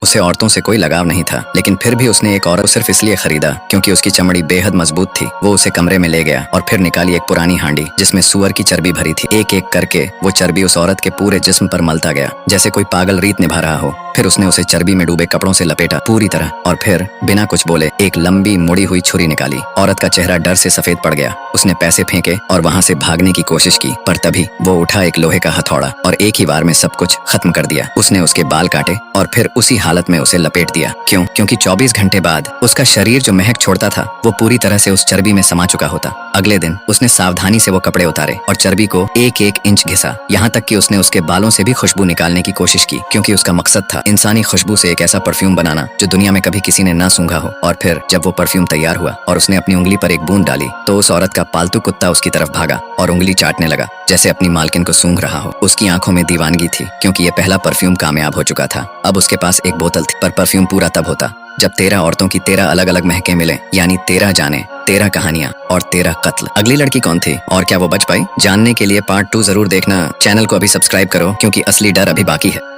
उसे औरतों से कोई लगाव नहीं था, लेकिन फिर भी उसने एक औरत सिर्फ इसलिए खरीदा क्योंकि उसकी चमड़ी बेहद मजबूत थी। वो उसे कमरे में ले गया और फिर निकाली एक पुरानी हांडी जिसमें सुअर की चर्बी भरी थी। एक एक करके वो चर्बी उस औरत के पूरे जिस्म पर मलता गया जैसे कोई पागल रीत निभा रहा हो। फिर उसने उसे चर्बी में डूबे कपड़ों से लपेटा पूरी तरह और फिर बिना कुछ बोले एक लंबी मुड़ी हुई छुरी निकाली। औरत का चेहरा डर से सफेद पड़ गया। उसने पैसे फेंके और वहां से भागने की कोशिश की, पर तभी वो उठा एक लोहे का हथौड़ा और एक ही बार में सब कुछ खत्म कर दिया। उसने उसके बाल काटे और फिर उसी हालत में उसे लपेट दिया। क्यों? क्योंकि 24 घंटे बाद उसका शरीर जो महक छोड़ता था वो पूरी तरह से उस चर्बी में समा चुका होता। अगले दिन उसने सावधानी से वो कपड़े उतारे और चर्बी को एक एक इंच घिसा, यहाँ तक कि उसने उसके बालों से भी खुशबू निकालने की कोशिश की, क्योंकि उसका मकसद था इंसानी खुशबू से एक ऐसा परफ्यूम बनाना जो दुनिया में कभी किसी ने ना सूंघा हो। और फिर जब वो परफ्यूम तैयार हुआ और उसने अपनी उंगली पर एक बूंद डाली तो उस औरत का पालतू कुत्ता उसकी तरफ भागा और उंगली चाटने लगा जैसे अपनी मालकिन को सूंघ रहा हो। उसकी आंखों में दीवानगी थी क्योंकि ये पहला परफ्यूम कामयाब हो चुका था। अब उसके पास एक बोतल थी, पर परफ्यूम पूरा तब होता जब 13 औरतों की 13 अलग अलग महकें मिले, यानी 13 जाने, 13 कहानियां और 13 कत्ल। अगली लड़की कौन थी और क्या वो बच पाई? जानने के लिए पार्ट 2 जरूर देखना। चैनल को अभी सब्सक्राइब करो क्योंकि असली डर अभी बाकी है।